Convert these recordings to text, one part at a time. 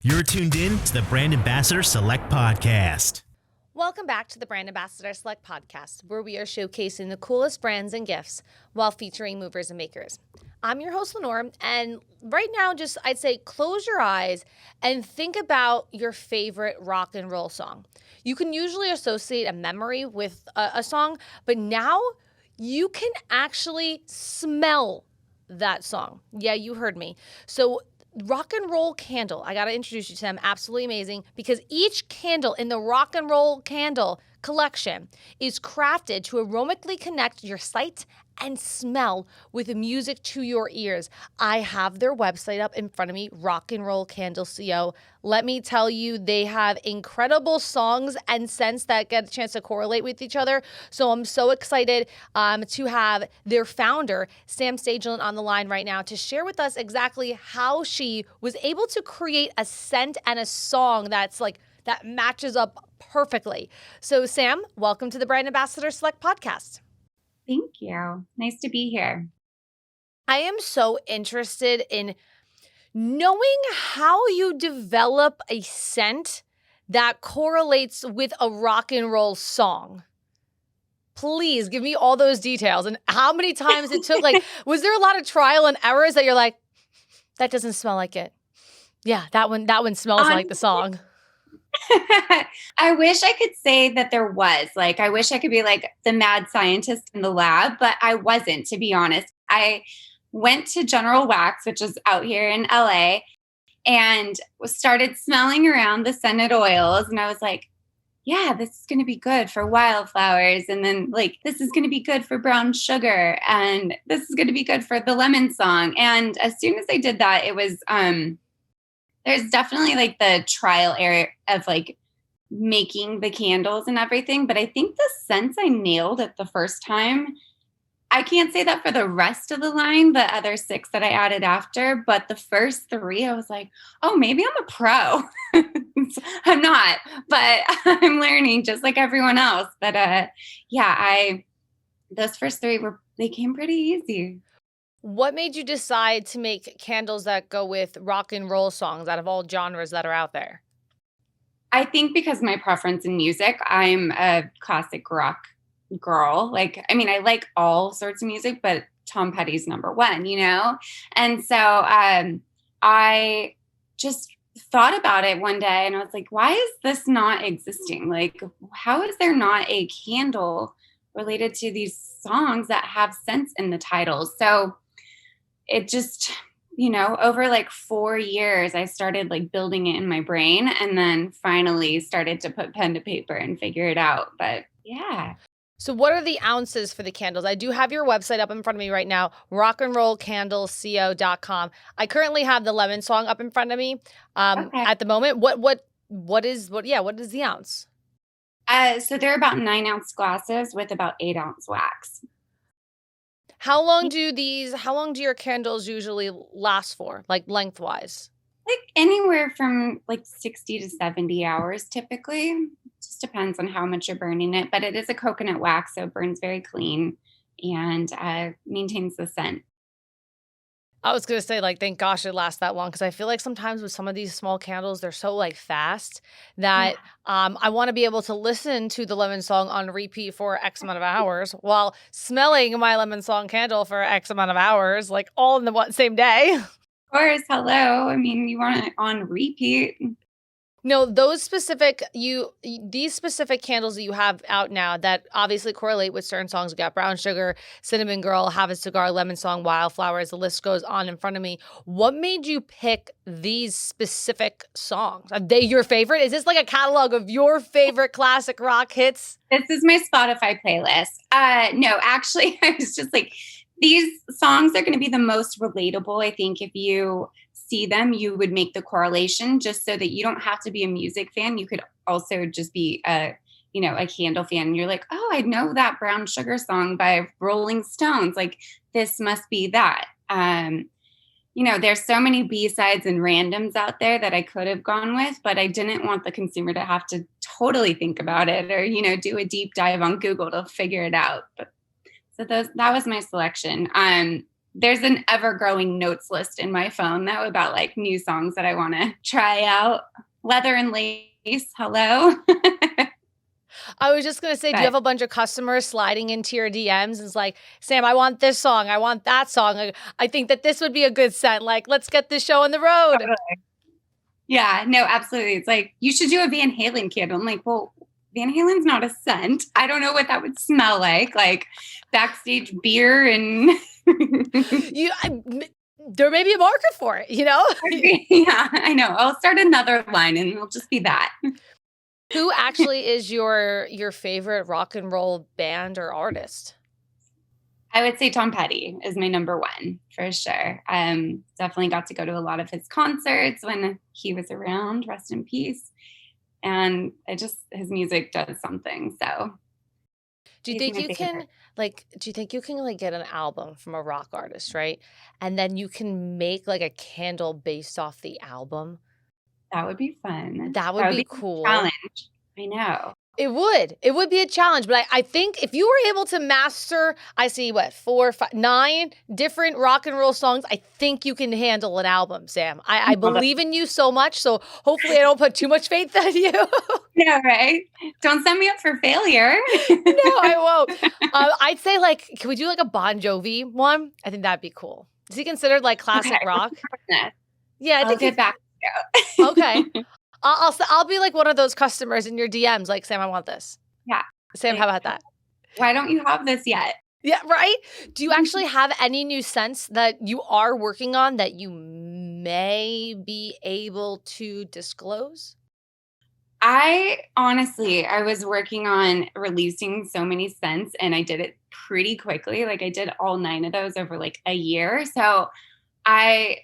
You're tuned in to the Brand Ambassador Select Podcast. Welcome back to the Brand Ambassador Select Podcast, where we are showcasing the coolest brands and gifts while featuring movers and makers. I'm your host, Lenore, and right now, I'd say close your eyes and think about your favorite rock and roll song. You can usually associate a memory with a song, but now you can actually smell that song. Yeah, you heard me. So Rock and Roll Candle, I got to introduce you to them. Absolutely amazing, because each candle in the Rock and Roll Candle collection is crafted to aromatically connect your sight and smell with music to your ears. I have their website up in front of me, Rock and Roll Candle CO. Let me tell you, they have incredible songs and scents that get a chance to correlate with each other. So I'm so excited to have their founder, Samm Strangeland, on the line right now to share with us exactly how she was able to create a scent and a song that matches up perfectly. So Samm, welcome to the Brand Ambassador Select Podcast. Thank you. Nice to be here. I am so interested in knowing how you develop a scent that correlates with a rock and roll song. Please give me all those details and how many times it took. Was there a lot of trial and errors that you're like, that doesn't smell like it? Yeah, that one smells like the song. I wish I could say that there was. I wish I could be like the mad scientist in the lab, but I wasn't, to be honest. I went to General Wax, which is out here in LA, and started smelling around the scented oils. And I was like, yeah, this is going to be good for wildflowers. And then this is going to be good for brown sugar. And this is going to be good for the lemon song. And as soon as I did that, it was, there's definitely the trial error of making the candles and everything. But I think the scents I nailed it the first time. I can't say that for the rest of the line, the other 6 that I added after. But the first 3, I was like, oh, maybe I'm a pro. I'm not, but I'm learning just like everyone else. But those first 3 they came pretty easy. What made you decide to make candles that go with rock and roll songs out of all genres that are out there? I think because my preference in music, I'm a classic rock girl. I like all sorts of music, but Tom Petty's number 1, And so I just thought about it one day and I was like, why is this not existing? How is there not a candle related to these songs that have scents in the titles? So it just, over 4 years, I started building it in my brain and then finally started to put pen to paper and figure it out. But yeah. So what are the ounces for the candles? I do have your website up in front of me right now, rockandrollcandleco.com. I currently have the lemon song up in front of me at the moment. What is the ounce? So they're about 9-ounce glasses with about 8-ounce wax. How long do your candles usually last for, lengthwise? Anywhere from 60 to 70 hours typically. Just depends on how much you're burning it. But it is a coconut wax, so it burns very clean and maintains the scent. I was going to say, thank gosh it lasts that long, because I feel like sometimes with some of these small candles, they're so fast that I want to be able to listen to the lemon song on repeat for X amount of hours while smelling my lemon song candle for X amount of hours, all in the same day. Of course, hello. You want it on repeat. No, these specific candles that you have out now that obviously correlate with certain songs. We got Brown Sugar, Cinnamon Girl, Have a Cigar, Lemon Song, Wildflowers. The list goes on in front of me. What made you pick these specific songs? Are they your favorite? Is this a catalog of your favorite classic rock hits? This is my Spotify playlist. No, actually, I was just these songs are going to be the most relatable. I think if you see them, you would make the correlation just so that you don't have to be a music fan. You could also just be a candle fan. And you're like, oh, I know that Brown Sugar song by Rolling Stones. This must be that. There's so many B-sides and randoms out there that I could have gone with, but I didn't want the consumer to have to totally think about it or, do a deep dive on Google to figure it out. But so that was my selection. there's an ever-growing notes list in my phone now about like new songs that I want to try out. Leather and Lace, hello. I was just going to say, do you have a bunch of customers sliding into your DMs and it's like, Sam, I want this song. I want that song. I think that this would be a good scent. Like, let's get this show on the road. Totally. Yeah, no, absolutely. It's like, you should do a Van Halen candle. I'm like, well, Van Halen's not a scent. I don't know what that would smell like backstage beer and... There may be a market for it, you know? Yeah, I know. I'll start another line and it'll just be that. Who actually is your favorite rock and roll band or artist? I would say Tom Petty is my number one for sure. Definitely got to go to a lot of his concerts when he was around, rest in peace. And his music does something. So do you think you can get an album from a rock artist, right? And then you can make like a candle based off the album? That would be fun. That would be cool. A challenge. I know. It would be a challenge, but I think if you were able to master, 9 different rock and roll songs, I think you can handle an album, Sam. I believe in you so much, so hopefully I don't put too much faith in you. Yeah, right? Don't set me up for failure. No, I won't. I'd say, like, can we do like a Bon Jovi one? I think that'd be cool. Is he considered like classic rock? Yeah, I think I'll get back to you. Okay. I'll be like one of those customers in your DMs, like, Sam, I want this. Yeah. Sam, how about that? Why don't you have this yet? Yeah, right? Do you actually have any new scents that you are working on that you may be able to disclose? I was working on releasing so many scents and I did it pretty quickly. Like I did all 9 of those over like a year. So I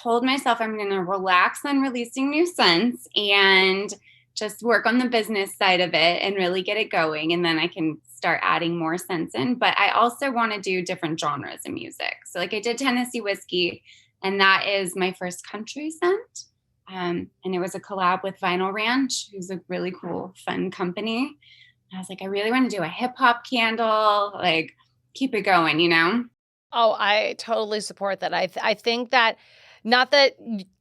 told myself I'm going to relax on releasing new scents and just work on the business side of it and really get it going. And then I can start adding more scents in. But I also want to do different genres of music. So like I did Tennessee whiskey, and that is my first country scent. And it was a collab with Vinyl Ranch, who's a really cool, fun company. And I was like, I really want to do a hip hop candle, like keep it going, you know? Oh, I totally support that. I think that, not that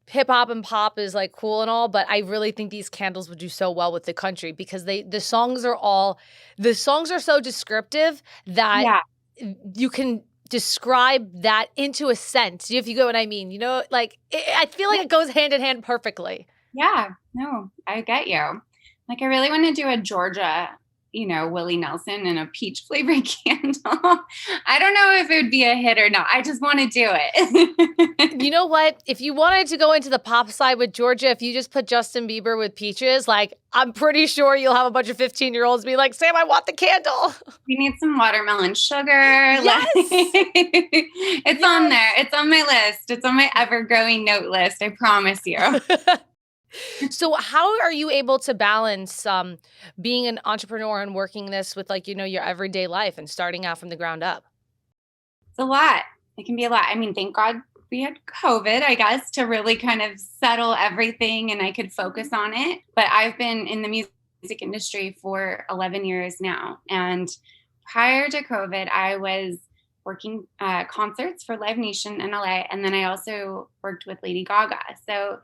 hip hop and pop is like cool and all, but I really think these candles would do so well with the country because the songs are so descriptive that you can describe that into a scent. If you get what I mean, you know, like I feel like it goes hand in hand perfectly. Yeah, no, I get you. Like I really want to do a Georgia, Willie Nelson and a peach flavored candle. I don't know if it would be a hit or not. I just want to do it. You know what? If you wanted to go into the pop side with Georgia, if you just put Justin Bieber with peaches, like I'm pretty sure you'll have a bunch of 15-year-olds be like, Sam, I want the candle. We need some watermelon sugar. Yes. It's on there. It's on my list. It's on my ever-growing note list. I promise you. So how are you able to balance being an entrepreneur and working this with your everyday life and starting out from the ground up? It's a lot. It can be a lot. I mean, thank God we had COVID, I guess, to really kind of settle everything and I could focus on it. But I've been in the music industry for 11 years now. And prior to COVID, I was working concerts for Live Nation in LA. And then I also worked with Lady Gaga. So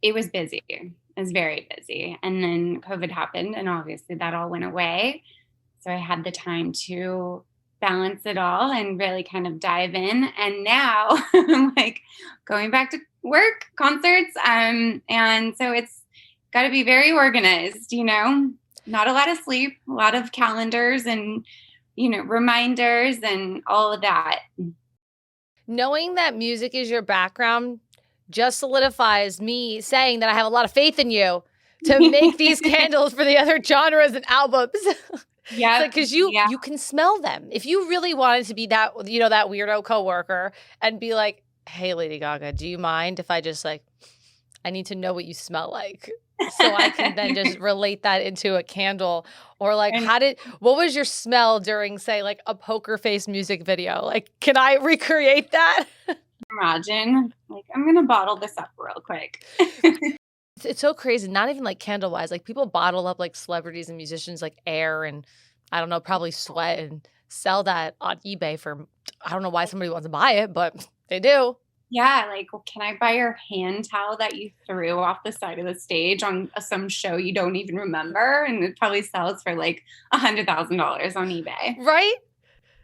it was busy. It was very busy. And then COVID happened and obviously that all went away. So I had the time to balance it all and really kind of dive in. And now I'm like going back to work, concerts. And so it's got to be very organized, not a lot of sleep, a lot of calendars and, reminders and all of that. Knowing that music is your background just solidifies me saying that I have a lot of faith in you to make these candles for the other genres and albums. Yeah, because you can smell them. If you really wanted to be that, that weirdo coworker and be like, "Hey, Lady Gaga, do you mind if I just I need to know what you smell like, so I can then just relate that into a candle?" Or what was your smell during, say, a poker face music video? Can I recreate that? Imagine, I'm gonna bottle this up real quick. It's so crazy. Not even candle wise. People bottle up celebrities and musicians air and I don't know, probably sweat and sell that on eBay for I don't know why somebody wants to buy it, but they do. Yeah, like, well, can I buy your hand towel that you threw off the side of the stage on some show you don't even remember? And it probably sells for like $100,000 on eBay. Right?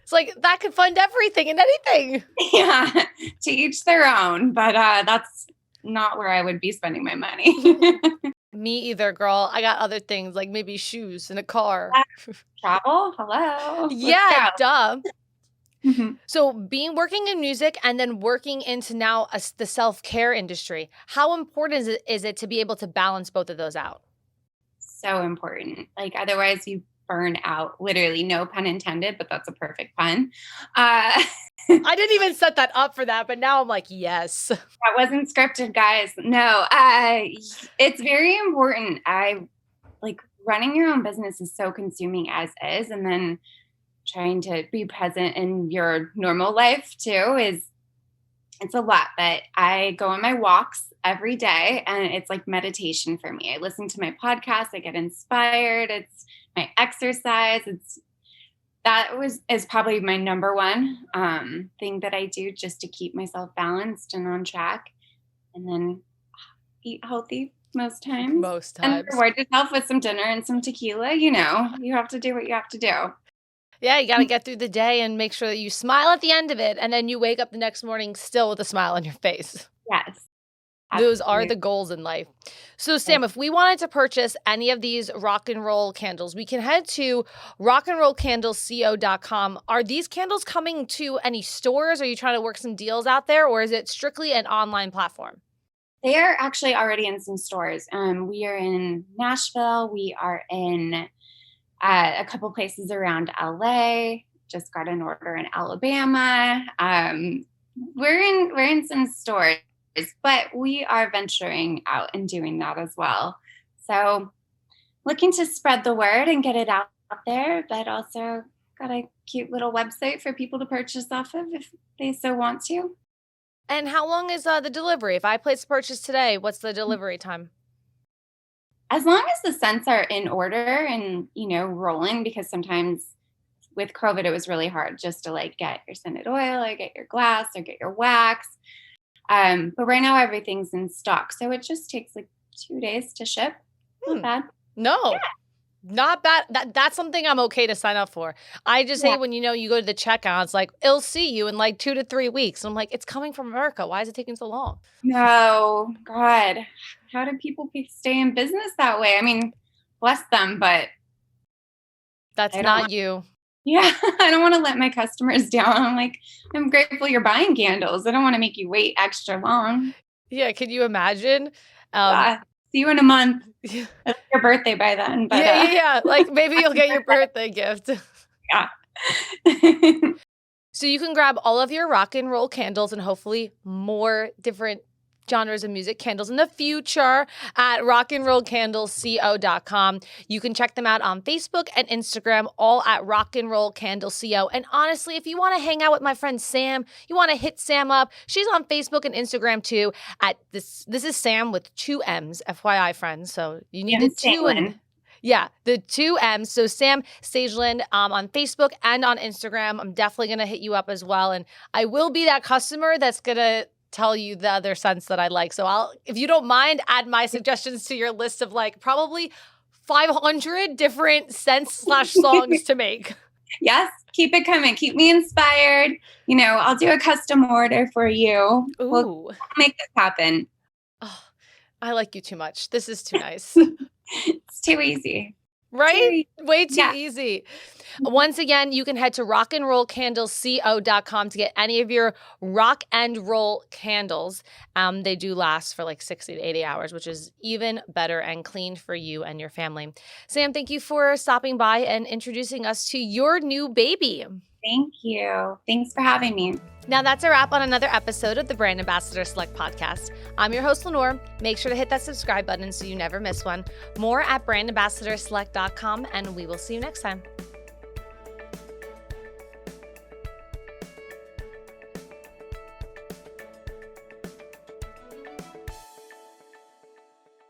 It's like that could fund everything and anything. Yeah, to each their own. But that's not where I would be spending my money. Me either, girl. I got other things like maybe shoes and a car. Travel? Hello. Yeah, duh. Mm-hmm. So working in music and then working into now the self-care industry, how important is it to be able to balance both of those out? So important. Like, otherwise you burn out, literally, no pun intended, but that's a perfect pun. I didn't even set that up for that, but now I'm like, yes. That wasn't scripted, guys. No, it's very important. Running your own business is so consuming as is. And then trying to be present in your normal life too it's a lot. But I go on my walks every day and it's like meditation for me. I listen to my podcast, I get inspired. It's my exercise. Is probably my number one thing that I do just to keep myself balanced and on track. And then eat healthy most times. And reward yourself with some dinner and some tequila. You have to do what you have to do. Yeah, you got to get through the day and make sure that you smile at the end of it. And then you wake up the next morning still with a smile on your face. Yes. Those are the goals in life. So, Sam, if we wanted to purchase any of these rock and roll candles, we can head to rockandrollcandlesco.com. Are these candles coming to any stores? Are you trying to work some deals out there? Or is it strictly an online platform? They are actually already in some stores. We are in Nashville. We are in a couple places around LA. Just got an order in Alabama. We're in some stores, but we are venturing out and doing that as well. So looking to spread the word and get it out there, but also got a cute little website for people to purchase off of if they so want to. And how long is the delivery? If I place a purchase today, what's the delivery time? As long as the scents are in order and, rolling, because sometimes with COVID, it was really hard just to get your scented oil or get your glass or get your wax. But right now everything's in stock. So it just takes 2 days to ship. Not bad. No, not bad. That's something I'm okay to sign up for. I just hate when, you go to the checkout, it's like, it'll see you in 2 to 3 weeks. And I'm like, it's coming from America. Why is it taking so long? No, God. How do people stay in business that way? I mean, bless them, but that's not you. Yeah, I don't want to let my customers down. I'm grateful you're buying candles. I don't want to make you wait extra long. Yeah, can you imagine? See you in a month. It's your birthday by then. But, yeah. Maybe you'll get your birthday gift. Yeah. So you can grab all of your rock and roll candles and hopefully more different genres of music candles in the future at rockandrollcandlesco.com. You can check them out on Facebook and Instagram, all at rockandrollcandlesco. And honestly, if you want to hang out with my friend Sam, you want to hit Sam up, she's on Facebook and Instagram too at this is Sam with 2 M's, FYI friends. So you need the 2 and the 2 M's. So Samm Strangeland on Facebook and on Instagram. I'm definitely going to hit you up as well. And I will be that customer that's going to tell you the other scents that I like. So if you don't mind, add my suggestions to your list of probably 500 different scents/songs to make. Yes, keep it coming. Keep me inspired. I'll do a custom order for you. Ooh. We'll make this happen. Oh, I like you too much. This is too nice. It's too easy. Right? Way too easy. Once again, you can head to rockandrollcandlesco.com to get any of your rock and roll candles. They do last for 60 to 80 hours, which is even better and clean for you and your family. Sam, thank you for stopping by and introducing us to your new baby. Thank you. Thanks for having me. Now that's a wrap on another episode of the Brand Ambassador Select podcast. I'm your host, Lenore. Make sure to hit that subscribe button so you never miss one. More at brandambassadorselect.com, and we will see you next time.